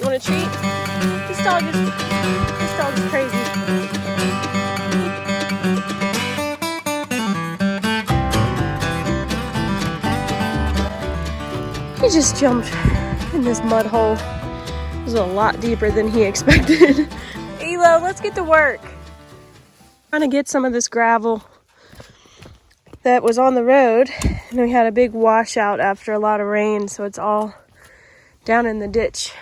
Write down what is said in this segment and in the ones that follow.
want a treat? This dog is crazy. He just jumped in this mud hole. It was a lot deeper than he expected. Elo, let's get to work. Trying to get some of this gravel that was on the road, and we had a big washout after a lot of rain, so it's all down in the ditch.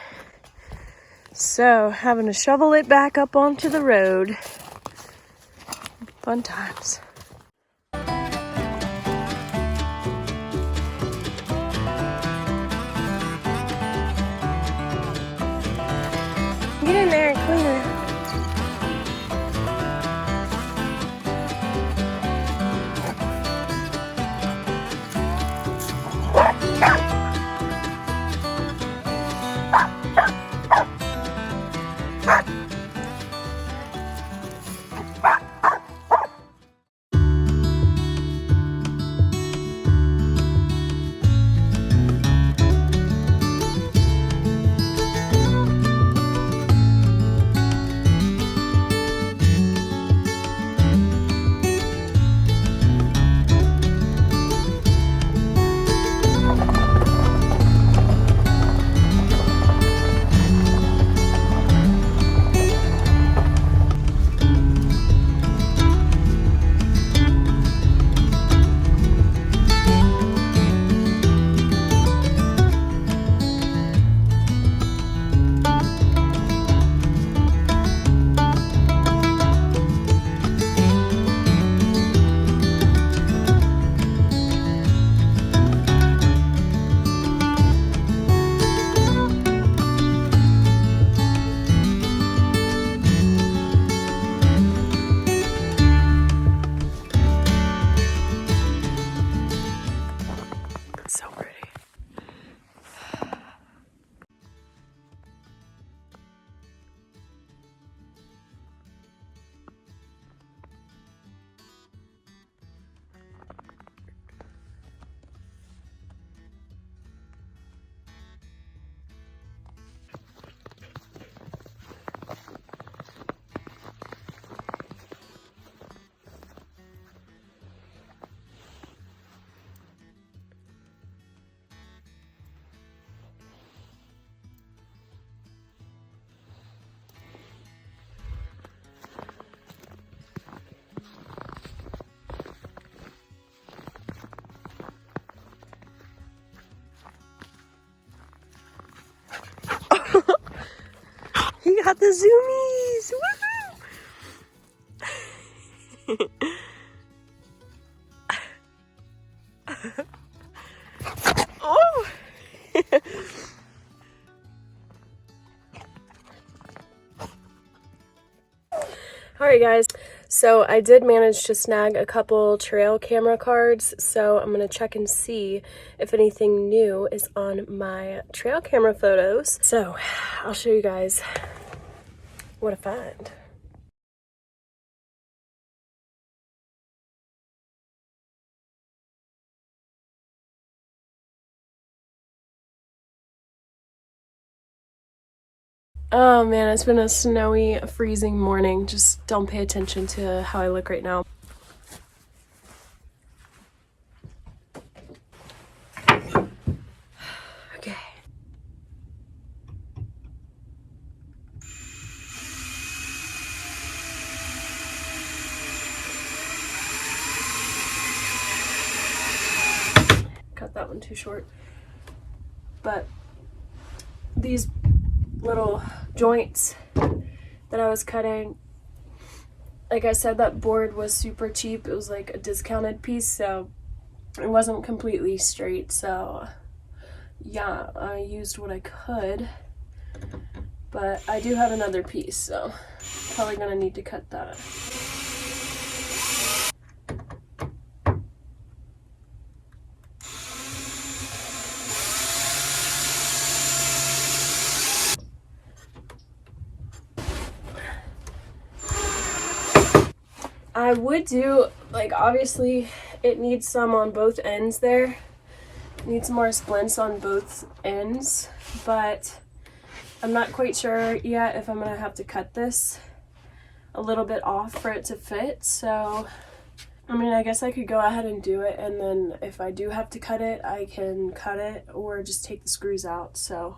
So having to shovel it back up onto the road. Fun times. Get in there and clean it. So pretty. He got the zoomies! Woohoo! Oh! Alright guys, so I did manage to snag a couple trail camera cards, so I'm going to check and see if anything new is on my trail camera photos. So I'll show you guys what I find. Oh man, it's been a snowy, freezing morning. Just don't pay attention to how I look right now. Okay. Cut that one too short. But these little joints that I was cutting, like I said, that board was super cheap. It was like a discounted piece, so it wasn't completely straight. So yeah, I used what I could, but I do have another piece, so probably gonna need to cut that. I would do, like, obviously it needs some on both ends there. It needs more splints on both ends, but I'm not quite sure yet if I'm gonna have to cut this a little bit off for it to fit. So, I mean, I guess I could go ahead and do it, and then if I do have to cut it, I can cut it or just take the screws out. So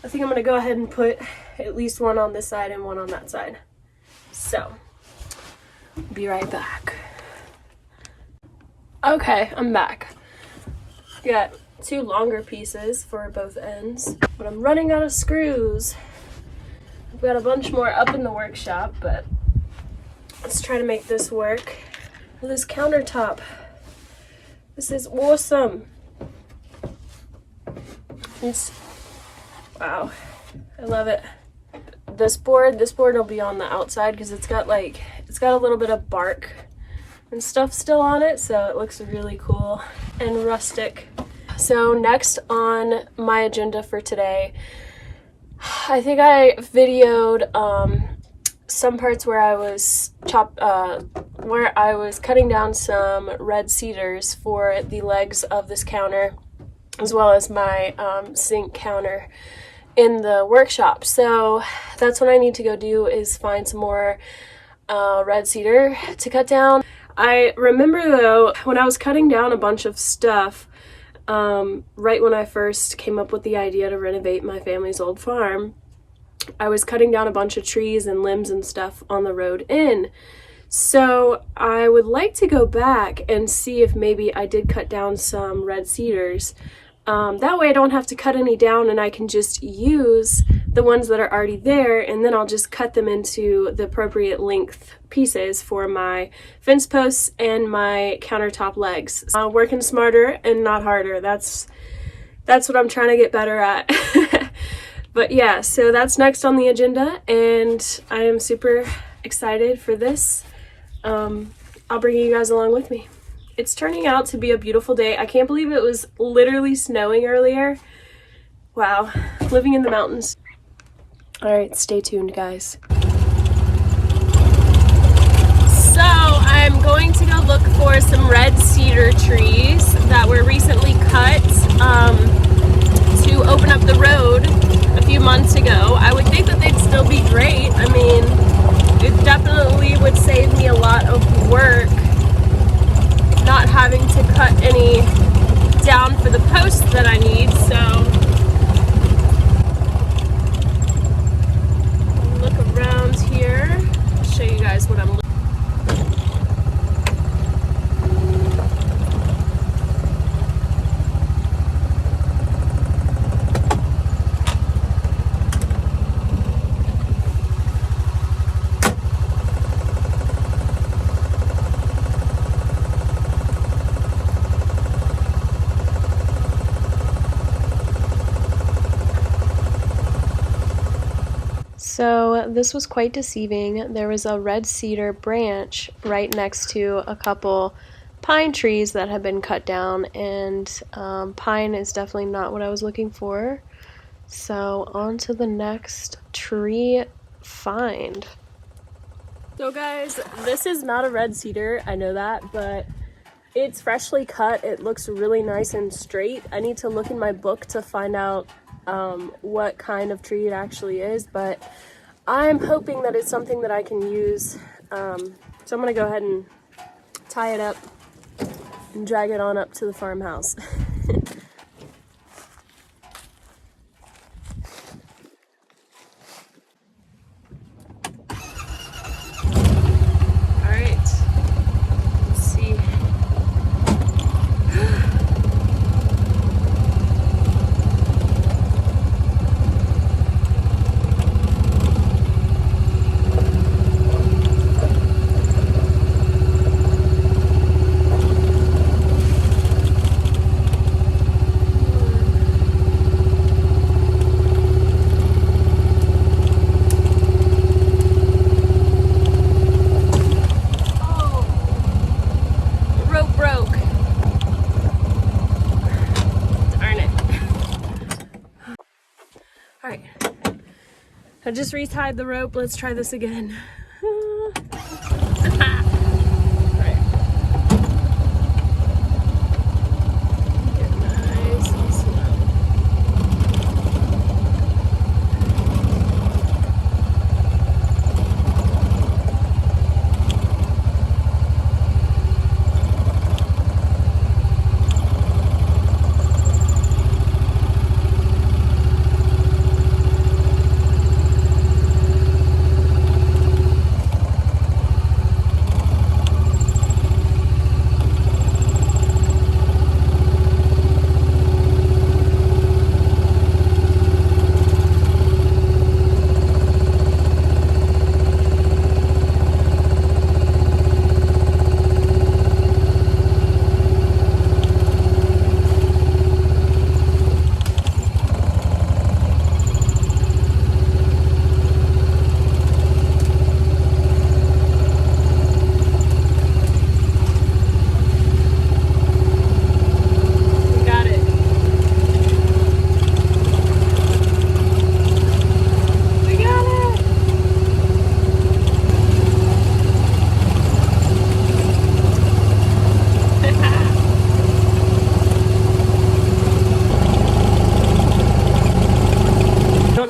I think I'm gonna go ahead and put at least one on this side and one on that side. So, be right back. Okay, I'm back. Got 2 longer pieces for both ends, but I'm running out of screws. I've got a bunch more up in the workshop, but let's try to make this work. This countertop. This is awesome. Wow, I love it. This board will be on the outside because it's got a little bit of bark and stuff still on it, so it looks really cool and rustic. So next on my agenda for today, I think I videoed some parts where I was cutting down some red cedars for the legs of this counter, as well as my sink counter in the workshop. So that's what I need to go do, is find some more red cedar to cut down. I remember though, when I was cutting down a bunch of stuff, right when I first came up with the idea to renovate my family's old farm, I was cutting down a bunch of trees and limbs and stuff on the road in. So I would like to go back and see if maybe I did cut down some red cedars. That way I don't have to cut any down, and I can just use the ones that are already there, and then I'll just cut them into the appropriate length pieces for my fence posts and my countertop legs. Working smarter and not harder. That's what I'm trying to get better at. But yeah, so that's next on the agenda, and I am super excited for this. I'll bring you guys along with me. It's turning out to be a beautiful day. I can't believe it was literally snowing earlier. Wow, living in the mountains. All right, stay tuned, guys. So I'm going to go look for some red cedar trees that were recently cut to open up the road a few months ago. I would think that they'd still be great. I mean, it definitely would save me a lot of work not having to cut any down for the posts that I need. So look around here. I'll show you guys what I'm looking. So this was quite deceiving. There was a red cedar branch right next to a couple pine trees that had been cut down, and pine is definitely not what I was looking for. So on to the next tree find. So guys, this is not a red cedar, I know that, but it's freshly cut. It looks really nice and straight. I need to look in my book to find out what kind of tree it actually is, but I'm hoping that it's something that I can use. So I'm gonna go ahead and tie it up and drag it on up to the farmhouse. Alright, I just retied the rope. Let's try this again.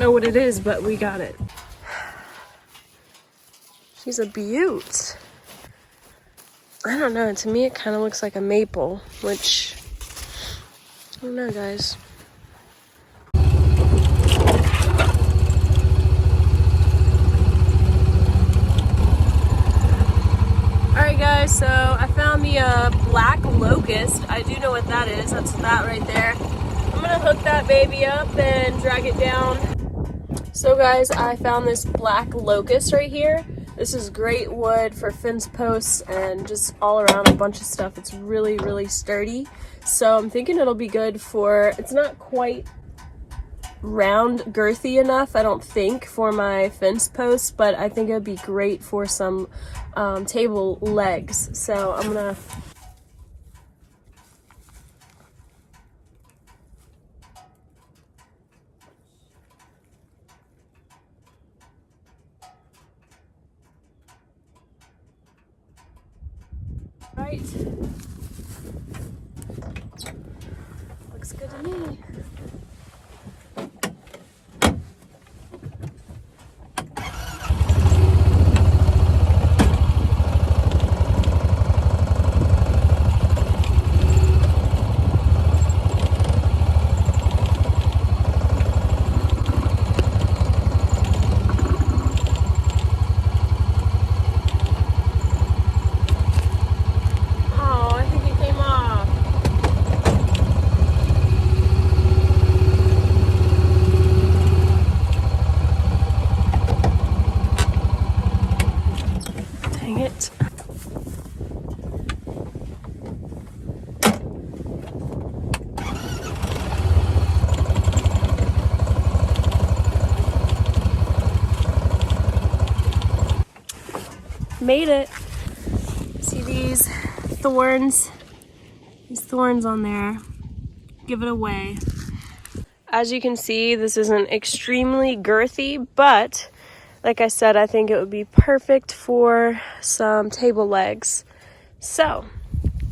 know what it is, but we got it. She's a beaut. I don't know, to me it kind of looks like a maple, which, I don't know, guys. Alright guys, so I found the black locust. I do know what that is. That's that right there. I'm gonna hook that baby up and drag it down. So guys, I found this black locust right here. This is great wood for fence posts and just all around a bunch of stuff. It's really, really sturdy. So I'm thinking it'll be good for, it's not quite round girthy enough, I don't think, for my fence posts, but I think it'd be great for some table legs. So I'm gonna right. Looks good to me. Made it. See these thorns? These thorns on there. Give it away. As you can see, this isn't extremely girthy, but like I said, I think it would be perfect for some table legs. So,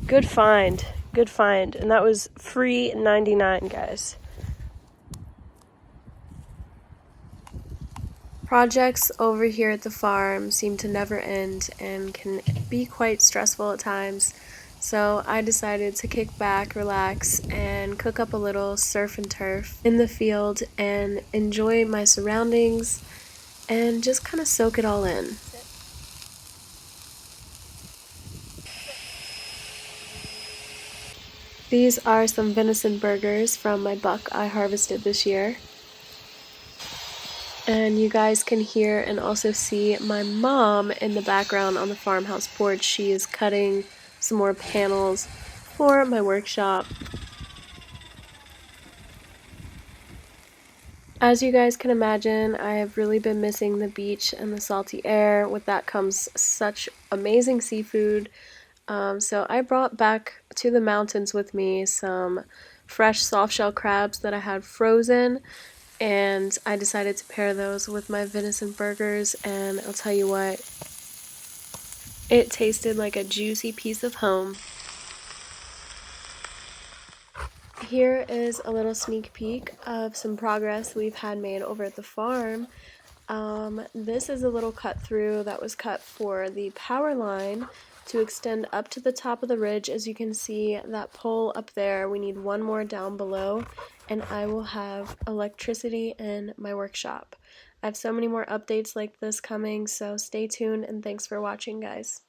good find. Good find. And that was free $99, guys. Projects over here at the farm seem to never end and can be quite stressful at times. So I decided to kick back, relax, and cook up a little surf and turf in the field and enjoy my surroundings and just kind of soak it all in. These are some venison burgers from my buck I harvested this year. And you guys can hear and also see my mom in the background on the farmhouse porch. She is cutting some more panels for my workshop. As you guys can imagine, I have really been missing the beach and the salty air. With that comes such amazing seafood. So I brought back to the mountains with me some fresh soft-shell crabs that I had frozen. And I decided to pair those with my venison burgers, and I'll tell you what, it tasted like a juicy piece of home. Here is a little sneak peek of some progress we've had made over at the farm. This is a little cut through that was cut for the power line to extend up to the top of the ridge. As you can see, that pole up there, we need one more down below, and I will have electricity in my workshop. I have so many more updates like this coming, so stay tuned, and thanks for watching, guys.